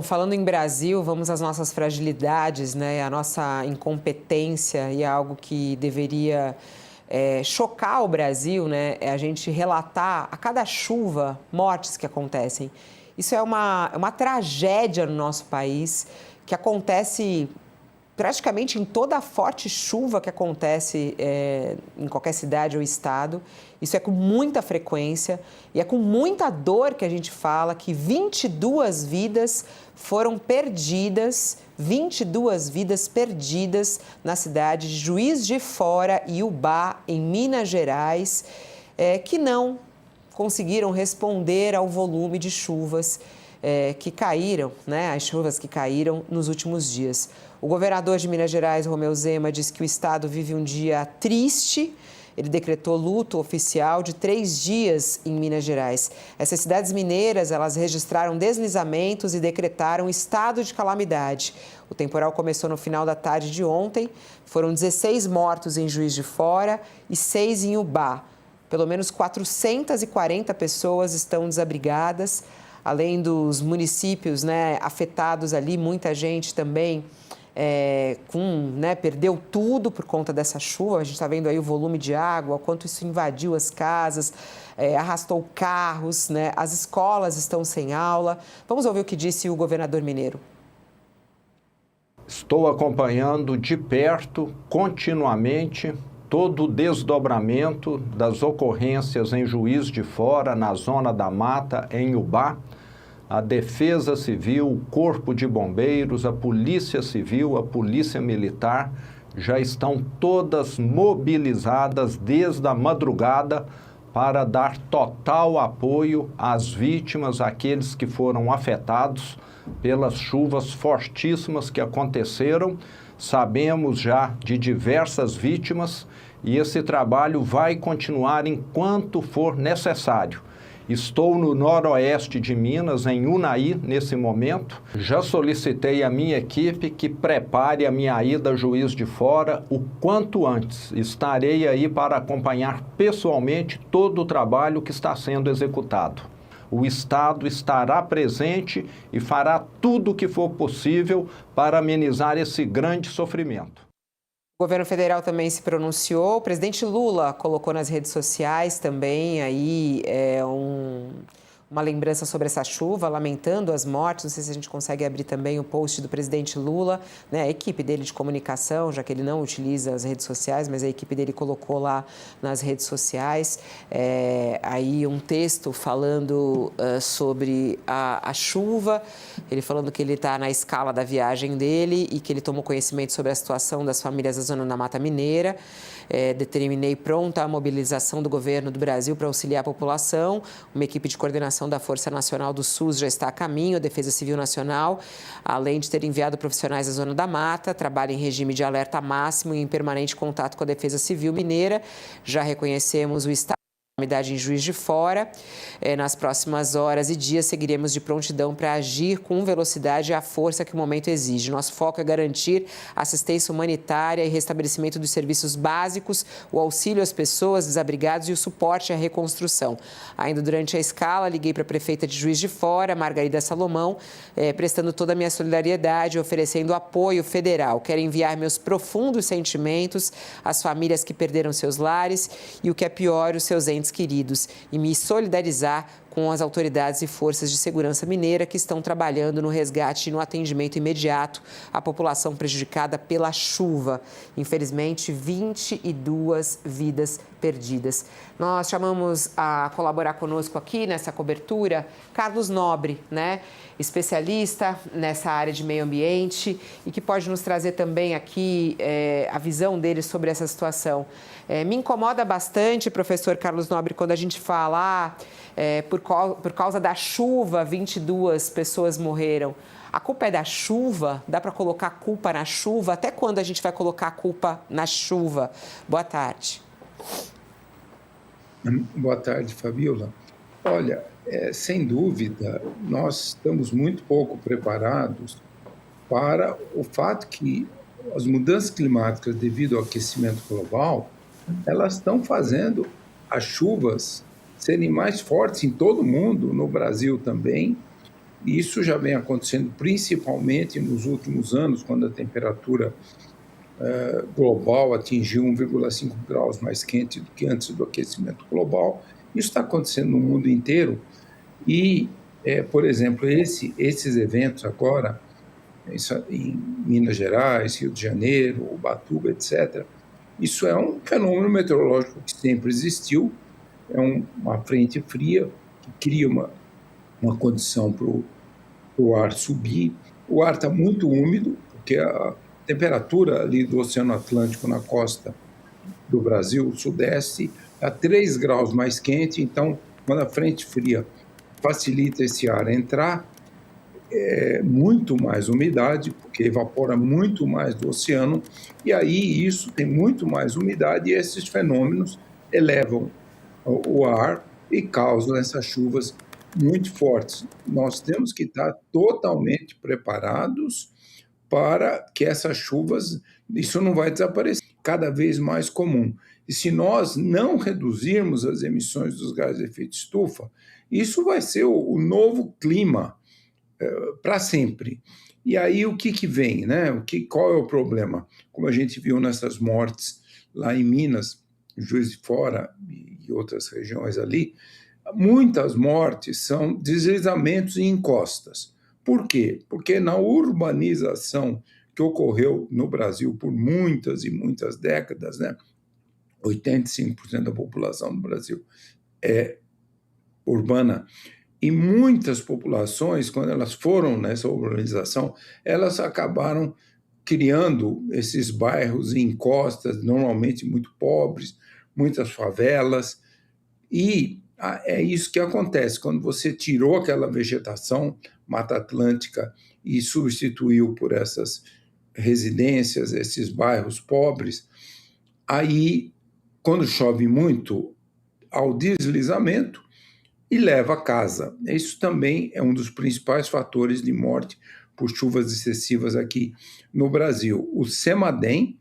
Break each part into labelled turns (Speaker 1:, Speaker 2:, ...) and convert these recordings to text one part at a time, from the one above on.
Speaker 1: Falando em Brasil, vamos às nossas fragilidades, né? A nossa incompetência e algo que deveria chocar o Brasil, né? É a gente relatar a cada chuva mortes que acontecem. Isso é uma tragédia no nosso país que acontece praticamente em toda a forte chuva que acontece em qualquer cidade ou estado. Isso é com muita frequência e é com muita dor que a gente fala que 22 vidas foram perdidas, 22 vidas perdidas na cidade de Juiz de Fora e Ubá, em Minas Gerais, que não conseguiram responder ao volume de chuvas que caíram, né, as chuvas que caíram nos últimos dias. O governador de Minas Gerais, Romeu Zema, disse que o estado vive um dia triste. Ele decretou luto oficial de 3 dias em Minas Gerais. Essas cidades mineiras, elas registraram deslizamentos e decretaram estado de calamidade. O temporal começou no final da tarde de ontem. Foram 16 mortos em Juiz de Fora e 6 em Ubá. Pelo menos 440 pessoas estão desabrigadas. Além dos municípios, né, afetados ali, muita gente também perdeu tudo por conta dessa chuva. A gente está vendo aí o volume de água, o quanto isso invadiu as casas, arrastou carros, né? As escolas estão sem aula. Vamos ouvir o que disse o governador mineiro.
Speaker 2: Estou acompanhando de perto, continuamente, todo o desdobramento das ocorrências em Juiz de Fora, na Zona da Mata, em Ubá. A Defesa Civil, o Corpo de Bombeiros, a Polícia Civil, a Polícia Militar já estão todas mobilizadas desde a madrugada para dar total apoio às vítimas, àqueles que foram afetados pelas chuvas fortíssimas que aconteceram. Sabemos já de diversas vítimas e esse trabalho vai continuar enquanto for necessário. Estou no noroeste de Minas, em Unai, nesse momento. Já solicitei à minha equipe que prepare a minha ida a Juiz de Fora o quanto antes. Estarei aí para acompanhar pessoalmente todo o trabalho que está sendo executado. O Estado estará presente e fará tudo o que for possível para amenizar esse grande sofrimento.
Speaker 1: O governo federal também se pronunciou. O presidente Lula colocou nas redes sociais também aí uma lembrança sobre essa chuva, lamentando as mortes. Não sei se a gente consegue abrir também o post do presidente Lula, né? A equipe dele de comunicação, já que ele não utiliza as redes sociais, mas a equipe dele colocou lá nas redes sociais aí um texto falando sobre a chuva, ele falando que ele está na escala da viagem dele e que ele tomou conhecimento sobre a situação das famílias da Zona da Mata Mineira. Determinei pronta a mobilização do governo do Brasil para auxiliar a população. Uma equipe de coordenação da Força Nacional do SUS já está a caminho, a Defesa Civil Nacional, além de ter enviado profissionais da Zona da Mata, trabalha em regime de alerta máximo e em permanente contato com a Defesa Civil Mineira. Já reconhecemos o estado em Juiz de Fora. Nas próximas horas e dias, seguiremos de prontidão para agir com velocidade e a força que o momento exige. Nosso foco é garantir assistência humanitária e restabelecimento dos serviços básicos, o auxílio às pessoas desabrigadas e o suporte à reconstrução. Ainda durante a escala, liguei para a prefeita de Juiz de Fora, Margarida Salomão, prestando toda a minha solidariedade, oferecendo apoio federal. Quero enviar meus profundos sentimentos às famílias que perderam seus lares e, o que é pior, os seus entes queridos, e me solidarizar com as autoridades e forças de segurança mineira que estão trabalhando no resgate e no atendimento imediato à população prejudicada pela chuva. Infelizmente, 22 vidas perdidas. Nós chamamos a colaborar conosco aqui nessa cobertura Carlos Nobre, né? Especialista nessa área de meio ambiente e que pode nos trazer também aqui a visão dele sobre essa situação. Me incomoda bastante, professor Carlos Nobre, quando a gente fala por causa da chuva, 22 pessoas morreram. A culpa é da chuva? Dá para colocar a culpa na chuva? Até quando a gente vai colocar a culpa na chuva? Boa tarde.
Speaker 3: Boa tarde, Fabíola. Olha, sem dúvida, nós estamos muito pouco preparados para o fato que as mudanças climáticas devido ao aquecimento global, elas estão fazendo as chuvas serem mais fortes em todo o mundo, no Brasil também, E isso já vem acontecendo principalmente nos últimos anos, quando a temperatura global atingiu 1,5 graus mais quente do que antes do aquecimento global. Isso está acontecendo no mundo inteiro e, por exemplo, esses eventos agora, em Minas Gerais, Rio de Janeiro, Ubatuba, etc., isso é um fenômeno meteorológico que sempre existiu, é uma frente fria que cria uma condição para o ar subir. O ar está muito úmido, porque a temperatura ali do Oceano Atlântico na costa do Brasil, sudeste, a 3 graus mais quente. Então, quando a frente fria facilita esse ar entrar, é muito mais umidade, porque evapora muito mais do oceano, e aí isso tem muito mais umidade, e esses fenômenos elevam o ar e causam essas chuvas muito fortes. Nós temos que estar totalmente preparados para que essas chuvas, isso não vai desaparecer, cada vez mais comum. E se nós não reduzirmos as emissões dos gases de efeito estufa, isso vai ser o novo clima para sempre. E aí o que vem, né? Qual é o problema? Como a gente viu nessas mortes lá em Minas, Juiz de Fora e outras regiões ali, muitas mortes são deslizamentos em encostas. Por quê? Porque na urbanização que ocorreu no Brasil por muitas e muitas décadas, né? 85% da população do Brasil é urbana, e muitas populações, quando elas foram nessa urbanização, elas acabaram criando esses bairros em encostas, normalmente muito pobres, muitas favelas, e é isso que acontece. Quando você tirou aquela vegetação, Mata Atlântica, e substituiu por essas residências, esses bairros pobres, aí, quando chove muito, há o deslizamento e leva a casa. Isso também é um dos principais fatores de morte por chuvas excessivas aqui no Brasil. O CEMADEM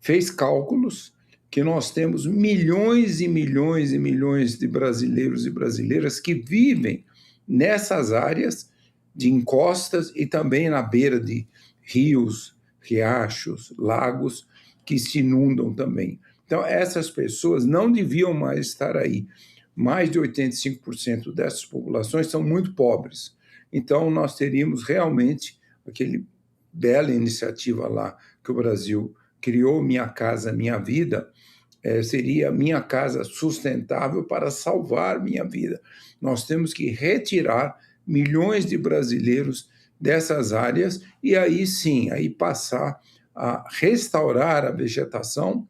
Speaker 3: fez cálculos que nós temos milhões e milhões e milhões de brasileiros e brasileiras que vivem nessas áreas de encostas e também na beira de rios, riachos, lagos, que se inundam também. Então, essas pessoas não deviam mais estar aí. Mais de 85% dessas populações são muito pobres. Então, nós teríamos realmente aquele bela iniciativa lá que o Brasil criou, Minha Casa Minha Vida, seria Minha Casa Sustentável para Salvar Minha Vida. Nós temos que retirar milhões de brasileiros dessas áreas e aí sim, aí passar a restaurar a vegetação.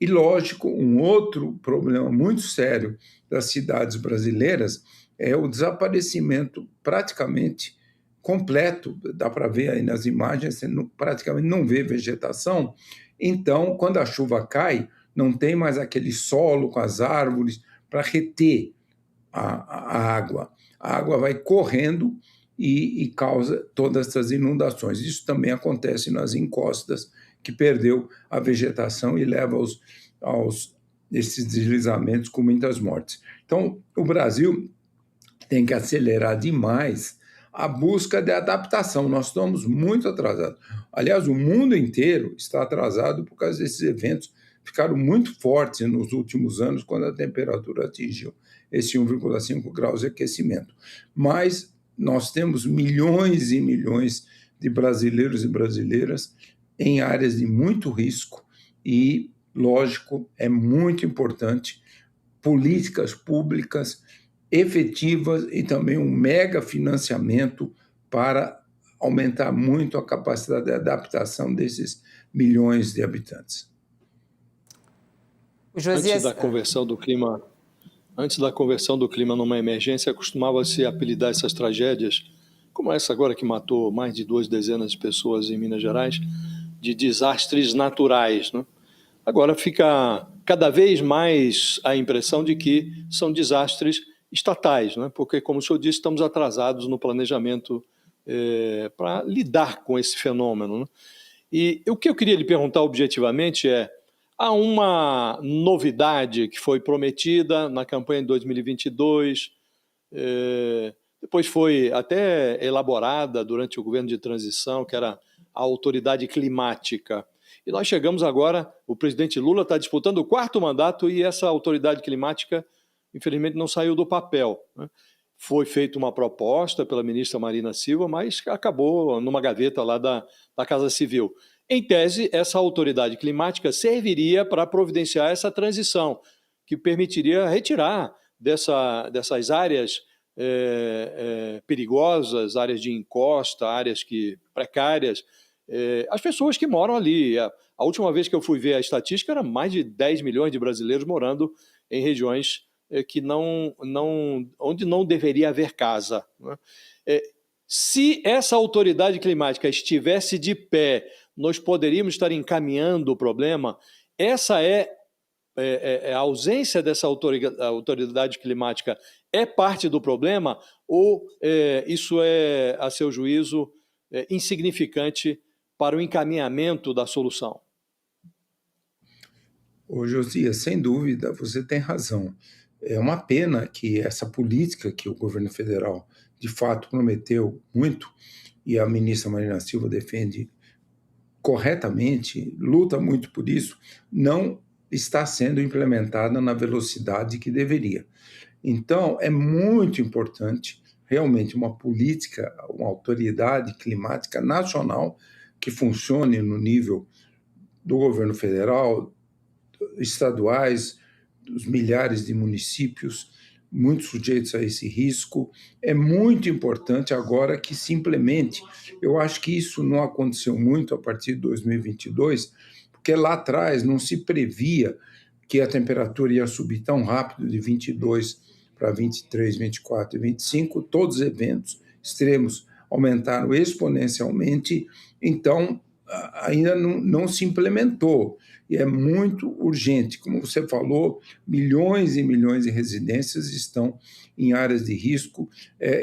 Speaker 3: E, lógico, um outro problema muito sério das cidades brasileiras é o desaparecimento praticamente completo, dá para ver aí nas imagens, você praticamente não vê vegetação. Então, quando a chuva cai, não tem mais aquele solo com as árvores para reter a água. A água vai correndo e causa todas essas inundações. Isso também acontece nas encostas, que perdeu a vegetação e leva esses deslizamentos com muitas mortes. Então, o Brasil tem que acelerar demais a busca de adaptação. Nós estamos muito atrasados. Aliás, o mundo inteiro está atrasado por causa desses eventos ficaram muito fortes nos últimos anos, quando a temperatura atingiu esse 1,5 graus de aquecimento. Mas nós temos milhões e milhões de brasileiros e brasileiras em áreas de muito risco e, lógico, é muito importante políticas públicas efetivas e também um mega financiamento para aumentar muito a capacidade de adaptação desses milhões de habitantes.
Speaker 4: Antes da conversão do clima numa emergência, costumava-se apelidar essas tragédias, como essa agora que matou mais de 2 dezenas de pessoas em Minas Gerais, de desastres naturais, né? Agora fica cada vez mais a impressão de que são desastres estatais, né? Porque, como o senhor disse, estamos atrasados no planejamento para lidar com esse fenômeno, né? E o que eu queria lhe perguntar objetivamente é: há uma novidade que foi prometida na campanha de 2022, depois foi até elaborada durante o governo de transição, que era a autoridade climática. E nós chegamos agora, o presidente Lula está disputando o 4º mandato e essa autoridade climática, infelizmente, não saiu do papel, né? Foi feita uma proposta pela ministra Marina Silva, mas acabou numa gaveta lá da Casa Civil. Em tese, essa autoridade climática serviria para providenciar essa transição, que permitiria retirar dessas áreas perigosas, áreas de encosta, áreas precárias, as pessoas que moram ali. A última vez que eu fui ver a estatística, era mais de 10 milhões de brasileiros morando em regiões onde não deveria haver casa, né? Se essa autoridade climática estivesse de pé, nós poderíamos estar encaminhando o problema. Essa a ausência dessa autoridade climática é parte do problema ou isso é, a seu juízo, insignificante para o encaminhamento da solução?
Speaker 3: Ô, Josias, sem dúvida, você tem razão. É uma pena que essa política que o governo federal, de fato, prometeu muito, e a ministra Marina Silva defende corretamente, luta muito por isso, não está sendo implementada na velocidade que deveria. Então, é muito importante, realmente, uma política, uma autoridade climática nacional que funcione no nível do governo federal, estaduais, dos milhares de municípios, muito sujeitos a esse risco. É muito importante agora que se implemente. Eu acho que isso não aconteceu muito a partir de 2022, porque lá atrás não se previa que a temperatura ia subir tão rápido de 22 para 23, 24 e 25. Todos os eventos extremos aumentaram exponencialmente, então ainda não se implementou. E é muito urgente. Como você falou, milhões e milhões de residências estão em áreas de risco.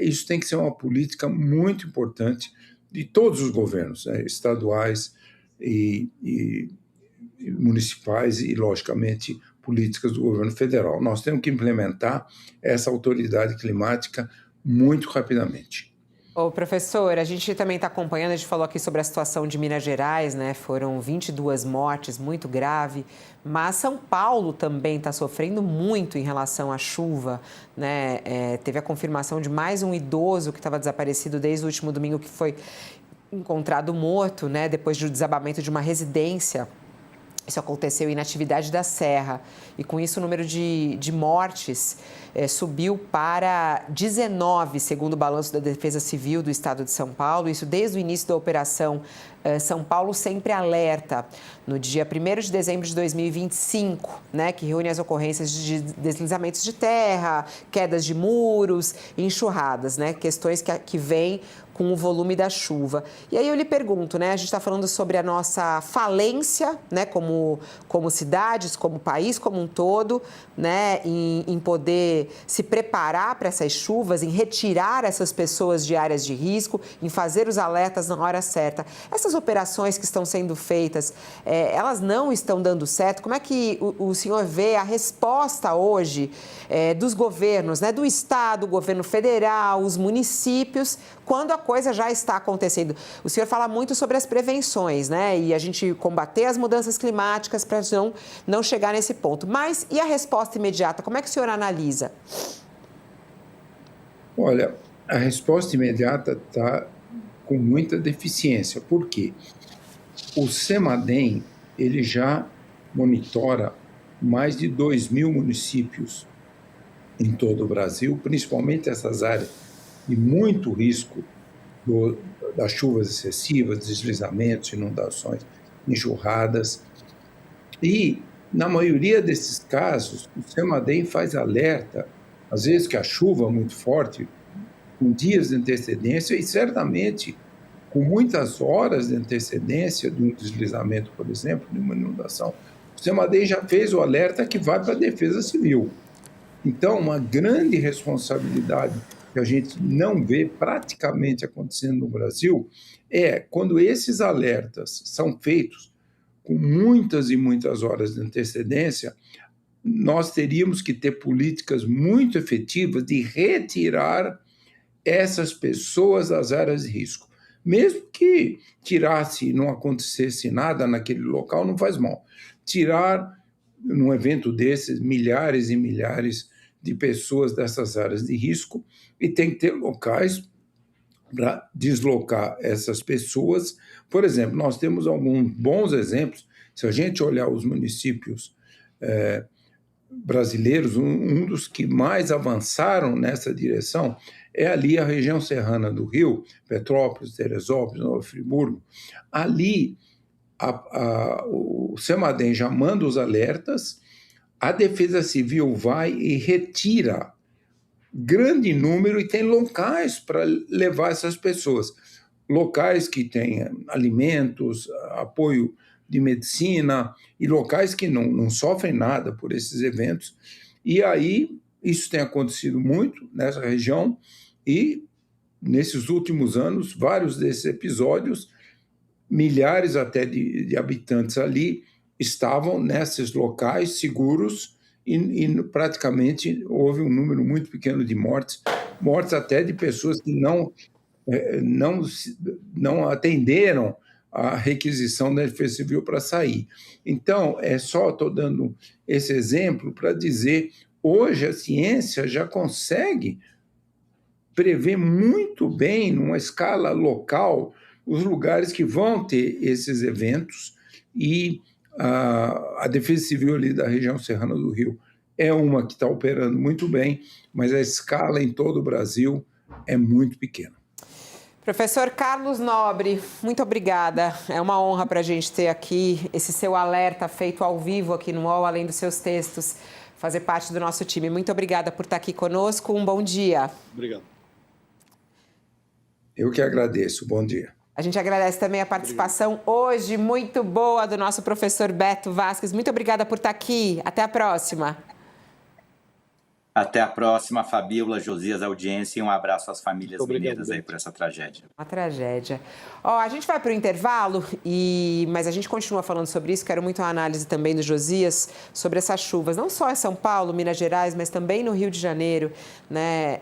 Speaker 3: Isso tem que ser uma política muito importante de todos os governos, estaduais e municipais e, logicamente, políticas do governo federal. Nós temos que implementar essa autoridade climática muito rapidamente.
Speaker 1: Ô, professor, a gente também está acompanhando, a gente falou aqui sobre a situação de Minas Gerais, né? Foram 22 mortes, muito grave, mas São Paulo também está sofrendo muito em relação à chuva, né? Teve a confirmação de mais um idoso que estava desaparecido desde o último domingo, que foi encontrado morto, né? Depois do desabamento de uma residência. Isso aconteceu em Natividade da Serra e, com isso, o número de mortes subiu para 19, segundo o balanço da Defesa Civil do Estado de São Paulo. Isso desde o início da operação São Paulo Sempre Alerta, no dia 1º de dezembro de 2025, né, que reúne as ocorrências de deslizamentos de terra, quedas de muros, enxurradas, né, questões que vêm com o volume da chuva. E aí eu lhe pergunto, né, a gente está falando sobre a nossa falência, né, como cidades, como país como um todo, né, em poder se preparar para essas chuvas, em retirar essas pessoas de áreas de risco, em fazer os alertas na hora certa. Essas operações que estão sendo feitas, elas não estão dando certo? Como é que o senhor vê a resposta hoje dos governos, né, do Estado, o governo federal, os municípios, quando a coisa já está acontecendo? O senhor fala muito sobre as prevenções, né, e a gente combater as mudanças climáticas para não chegar nesse ponto. Mas e a resposta imediata? Como é que o senhor analisa?
Speaker 3: Olha, a resposta imediata está com muita deficiência. Por quê? O CEMADEM, ele já monitora mais de 2.000 municípios em todo o Brasil, principalmente essas áreas de muito risco das chuvas excessivas, deslizamentos, inundações, enxurradas. E, na maioria desses casos, o CEMADEM faz alerta, às vezes que a chuva é muito forte, com dias de antecedência e, certamente, com muitas horas de antecedência de um deslizamento, por exemplo, de uma inundação. O CEMADEM já fez o alerta que vai para a Defesa Civil. Então, uma grande responsabilidade que a gente não vê praticamente acontecendo no Brasil é quando esses alertas são feitos com muitas e muitas horas de antecedência, nós teríamos que ter políticas muito efetivas de retirar essas pessoas das áreas de risco. Mesmo que tirasse e não acontecesse nada naquele local, não faz mal. Tirar, num evento desses, milhares e milhares de pessoas dessas áreas de risco, e tem que ter locais para deslocar essas pessoas. Por exemplo, nós temos alguns bons exemplos. Se a gente olhar os municípios brasileiros, um dos que mais avançaram nessa direção é ali a região serrana do Rio, Petrópolis, Teresópolis, Nova Friburgo. Ali, o CEMADEM já manda os alertas, a Defesa Civil vai e retira grande número e tem locais para levar essas pessoas. Locais que têm alimentos, apoio de medicina e locais que não sofrem nada por esses eventos. E aí, isso tem acontecido muito nessa região e, nesses últimos anos, vários desses episódios, milhares até de habitantes ali estavam nesses locais seguros e praticamente houve um número muito pequeno de mortes até de pessoas que não atenderam a requisição da Defesa Civil para sair. Então, estou dando esse exemplo para dizer, hoje a ciência já consegue prever muito bem, numa escala local, os lugares que vão ter esses eventos, e a Defesa Civil ali da região serrana do Rio é uma que está operando muito bem, mas a escala em todo o Brasil é muito pequena.
Speaker 1: Professor Carlos Nobre, muito obrigada. É uma honra para a gente ter aqui esse seu alerta feito ao vivo aqui no UOL, além dos seus textos, fazer parte do nosso time. Muito obrigada por estar aqui conosco. Um bom dia.
Speaker 4: Obrigado.
Speaker 3: Eu que agradeço. Bom dia.
Speaker 1: A gente agradece também a participação hoje muito boa do nosso professor Beto Vasques. Muito obrigada por estar aqui. Até a próxima.
Speaker 5: Até a próxima, Fabíola, Josias, audiência, e um abraço às famílias mineiras aí por essa tragédia.
Speaker 1: Uma tragédia. A gente vai para o intervalo, mas a gente continua falando sobre isso. Quero muito a análise também do Josias sobre essas chuvas, não só em São Paulo, Minas Gerais, mas também no Rio de Janeiro, né?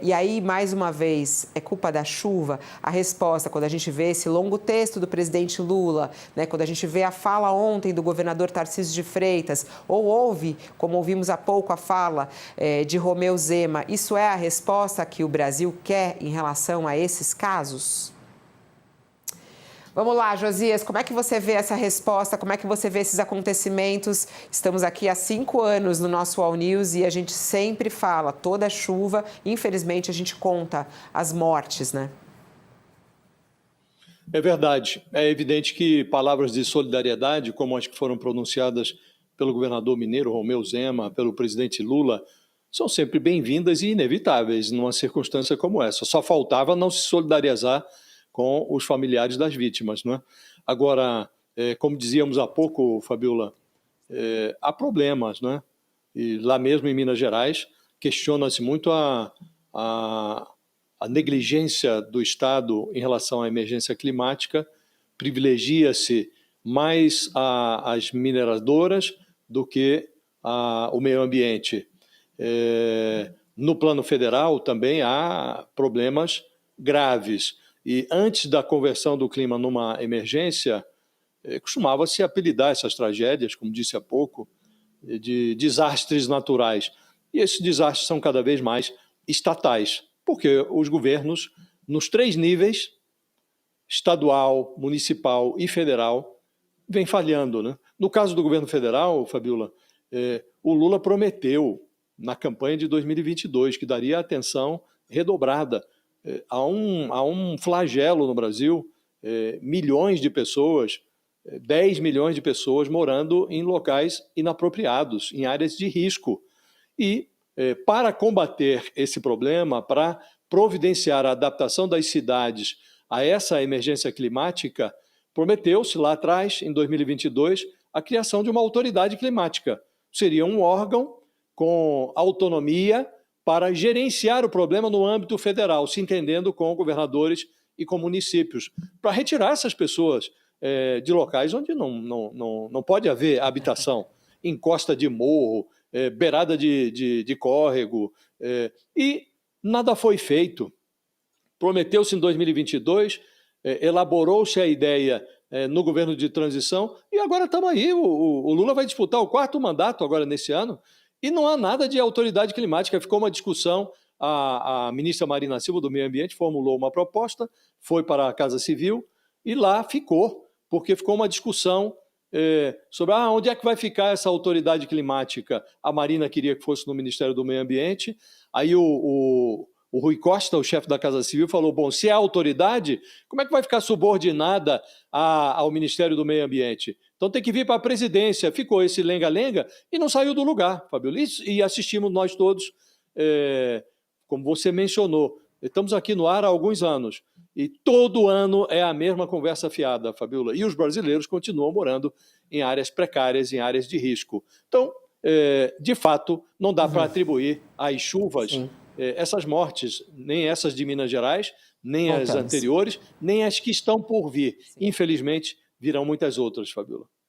Speaker 1: E aí, mais uma vez, é culpa da chuva? A resposta, quando a gente vê esse longo texto do presidente Lula, né? Quando a gente vê a fala ontem do governador Tarcísio de Freitas, ou ouve, como ouvimos há pouco, a fala de Romeu Zema, isso é a resposta que o Brasil quer em relação a esses casos? Vamos lá, Josias, como é que você vê essa resposta? Como é que você vê esses acontecimentos? Estamos aqui há 5 anos no nosso All News e a gente sempre fala, toda chuva, infelizmente a gente conta as mortes, né?
Speaker 4: É verdade. É evidente que palavras de solidariedade, como as que foram pronunciadas pelo governador mineiro Romeu Zema, pelo presidente Lula, são sempre bem-vindas e inevitáveis numa circunstância como essa. Só faltava não se solidarizar com os familiares das vítimas, não é? Agora, como dizíamos há pouco, Fabíola, há problemas, não é? E lá mesmo em Minas Gerais, questiona-se muito a negligência do Estado em relação à emergência climática, privilegia-se mais as mineradoras do que o meio ambiente. No plano federal também há problemas graves. E antes da conversão do clima numa emergência, costumava-se apelidar essas tragédias, como disse há pouco, de desastres naturais. E esses desastres são cada vez mais estatais, porque os governos, nos 3 níveis, estadual, municipal e federal, vêm falhando, né? No caso do governo federal, Fabíola, o Lula prometeu, na campanha de 2022, que daria atenção redobrada a um flagelo no Brasil, milhões de pessoas, 10 milhões de pessoas morando em locais inapropriados, em áreas de risco. E para combater esse problema, para providenciar a adaptação das cidades a essa emergência climática, prometeu-se lá atrás, em 2022, a criação de uma autoridade climática. Seria um órgão com autonomia para gerenciar o problema no âmbito federal, se entendendo com governadores e com municípios, para retirar essas pessoas de locais onde não pode haver habitação, encosta de morro, beirada de córrego, e nada foi feito. prometeu-se em 2022, elaborou-se a ideia no governo de transição e agora estamos aí. O Lula vai disputar o 4º mandato agora nesse ano e não há nada de autoridade climática. Ficou uma discussão, a ministra Marina Silva do Meio Ambiente formulou uma proposta, foi para a Casa Civil e lá ficou, porque ficou uma discussão sobre onde é que vai ficar essa autoridade climática. A Marina queria que fosse no Ministério do Meio Ambiente, aí o Rui Costa, o chefe da Casa Civil, falou, bom, se é autoridade, como é que vai ficar subordinada ao Ministério do Meio Ambiente? Então tem que vir para a presidência. Ficou esse lenga-lenga e não saiu do lugar, Fabiola. E assistimos nós todos, como você mencionou, estamos aqui no ar há alguns anos e todo ano é a mesma conversa fiada, Fabiola. E os brasileiros continuam morando em áreas precárias, em áreas de risco. Então, de fato, não dá para atribuir às chuvas essas mortes, nem essas de Minas Gerais, nem as anteriores, nem as que estão por vir. Infelizmente, virão muitas outras, Fabiola.